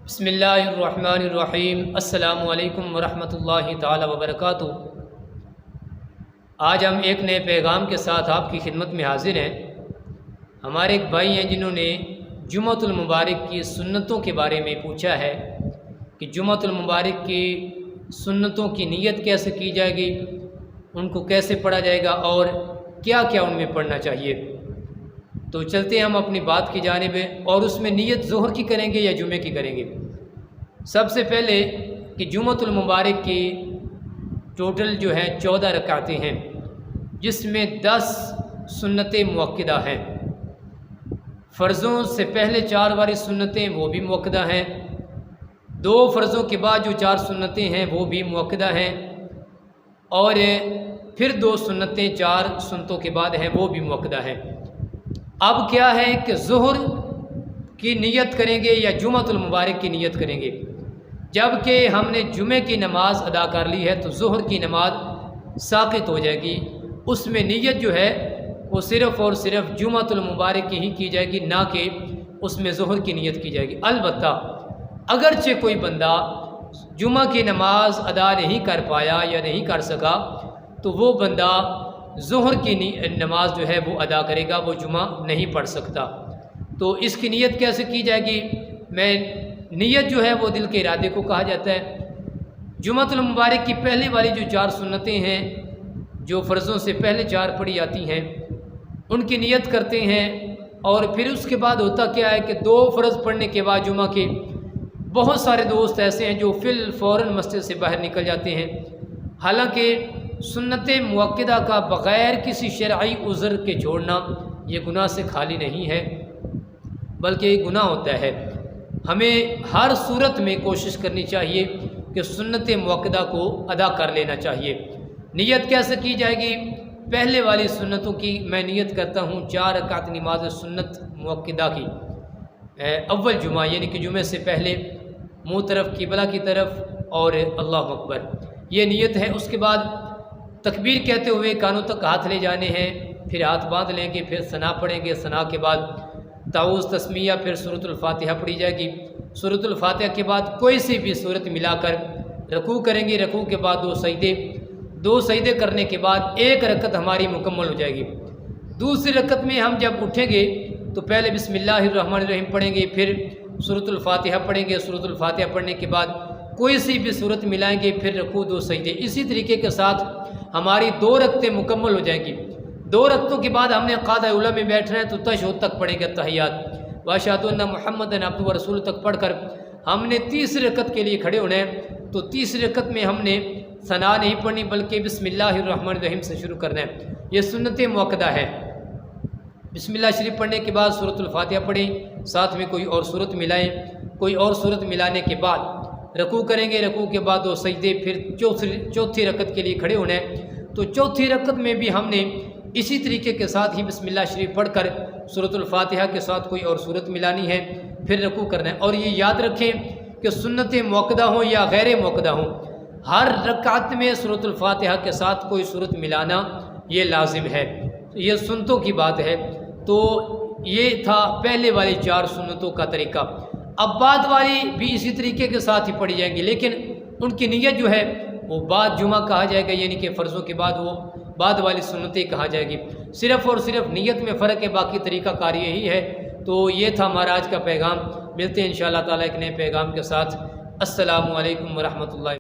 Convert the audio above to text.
बिस्मिल्लाहिर्रहमानिर्रहीम। अस्सलामु अलैकुम वरहमतुल्लाहि ताला वबरकातुहू। आज हम एक नए पैगाम के साथ आपकी खिदमत में हाजिर हैं। हमारे एक भाई हैं जिन्होंने जुम्मतुल मुबारक की सुन्नतों के बारे में पूछा है कि जुम्मतुल मुबारक की सुन्नतों की नीयत कैसे की जाएगी, उनको कैसे पढ़ा जाएगा और क्या क्या उनमें पढ़ना चाहिए। तो चलते हैं हम अपनी बात की जानिब, और उसमें नीयत ज़ोहर की करेंगे या जुमे की करेंगे। सबसे पहले कि जुम्मतुल मुबारक की टोटल जो है 14 रकातें हैं, जिसमें 10 सुन्नतें मुअक्कदा हैं। फ़र्ज़ों से पहले 4 वाली सुन्नतें वो भी मुअक्कदा हैं, 2 फ़र्ज़ों के बाद जो 4 सुन्नतें हैं वो भी मुअक्कदा हैं, और फिर 2 सुन्नतें 4 सुन्नतों के बाद हैं वो भी मुअक्कदा हैं। अब क्या है कि ज़ोहर की नीयत करेंगे या जुम्मतुल मुबारक की नीयत करेंगे। जबकि हमने जुमे की नमाज़ अदा कर ली है तो ज़ोहर की नमाज साक़ित हो जाएगी। उसमें नीयत जो है वो सिर्फ़ और सिर्फ जुम्मतुल मुबारक की ही की जाएगी, ना कि उसमें ज़ोहर की नीयत की जाएगी। अलबत्ता अगरचे कोई बंदा जुमा की नमाज अदा नहीं कर पाया या नहीं कर सका तो वो बंदा ज़ोहर की नमाज जो है वो अदा करेगा, वो जुमा नहीं पढ़ सकता। तो इसकी नीयत कैसे की जाएगी? नीयत जो है वो दिल के इरादे को कहा जाता है। जुम्मतुल मुबारक की पहले वाली जो 4 सुन्नतें हैं, जो फ़र्ज़ों से पहले 4 पढ़ी जाती हैं, उनकी नीयत करते हैं। और फिर उसके बाद होता क्या है कि 2 फ़र्ज़ पढ़ने के बाद जुमा के बहुत सारे दोस्त ऐसे हैं जो फ़ौरन मस्जिद से बाहर निकल जाते हैं। हालांकि सुन्नत मुअक्कदा का बग़ैर किसी शरई उज़्र के छोड़ना ये गुनाह से खाली नहीं है, बल्कि ये गुनाह होता है। हमें हर सूरत में कोशिश करनी चाहिए कि सुन्नत मुअक्कदा को अदा कर लेना चाहिए। नीयत कैसे की जाएगी? पहले वाली सुन्नतों की मैं नीयत करता हूँ 4 रकात नमाज सुन्नत मुअक्कदा की, अव्वल जुमा यानी कि जुमे से पहले मुँह तरफ किबला की तरफ और अल्लाहु अकबर, ये नीयत है। उसके बाद तकबीर कहते हुए कानों तक हाथ ले जाने हैं, फिर हाथ बांध लेंगे, फिर सना पढ़ेंगे, सना के बाद ताऊज़ तस्मिया, फिर सूरतुल फातिहा पढ़ी जाएगी। सूरतुल फातिहा के बाद कोई सी भी सूरत मिलाकर रकू करेंगे। रकू के बाद 2 सजदे करने के बाद 1 रकत हमारी मुकम्मल हो जाएगी। दूसरी रकत में हम जब उठेंगे तो पहले बिस्मिल्लाहिर्रहमानिर्रहीम पढ़ेंगे, फिर सूरतुल फातिहा पढ़ेंगे। सूरतुल फातिहा पढ़ने के बाद कोई सी भी सूरत मिलाएंगे, फिर रकू 2 सजदे। इसी तरीके के साथ हमारी 2 रकतें मुकम्मल हो जाएंगी। 2 रकतों के बाद हमने क़ादा उला में बैठना है तो तशहुद तक पढ़ेंगे, तहियात व अशहदु अन्ना मुहम्मदन अब्दुहु व रसूलुहु तक पढ़कर हमने तीसरी रकत के लिए खड़े होना है। तो तीसरी रकत में हमने सना नहीं पढ़नी, बल्कि बिस्मिल्लाहिर्रहमानिर्रहीम से शुरू करना है। ये सुन्नत मुअक्कदा है। बिस्मिल्लाह शरीफ पढ़ने के बाद सूरतुल फातिहा पढ़ें, साथ में कोई और सूरत मिलाएं। कोई और सूरत मिलाने के बाद रकू करेंगे। रकू के बाद 2 सजदे, फिर चौथी रकत के लिए खड़े होना है। तो चौथी रकत में भी हमने इसी तरीके के साथ ही बिस्मिल्लाह शरीफ पढ़कर सूरतुल फातिहा के साथ कोई और सूरत मिलानी है, फिर रकू करना है। और ये याद रखें कि सुन्नत मुअक्कदा हो या गैर मुअक्कदा हो, हर रकात में सूरतुल फातिहा के साथ कोई सूरत मिलाना ये लाजिम है। ये सुन्नतों की बात है। तो ये था पहले वाली 4 सुन्नतों का तरीका। अब बाद वाली भी इसी तरीके के साथ ही पढ़ी जाएंगी, लेकिन उनकी नीयत जो है वो बाद जुमा कहा जाएगा, यानी कि फ़र्ज़ों के बाद वो बाद वाली सुन्नतें कहा जाएगी। सिर्फ़ और सिर्फ नीयत में फ़र्क है, बाकी तरीका कार यही है। तो ये था हमारा आज का पैगाम। मिलते हैं इंशाअल्लाह ताला एक नए पैगाम के साथ। अस्सलामु अलैकुम व रहमतुल्लाहि।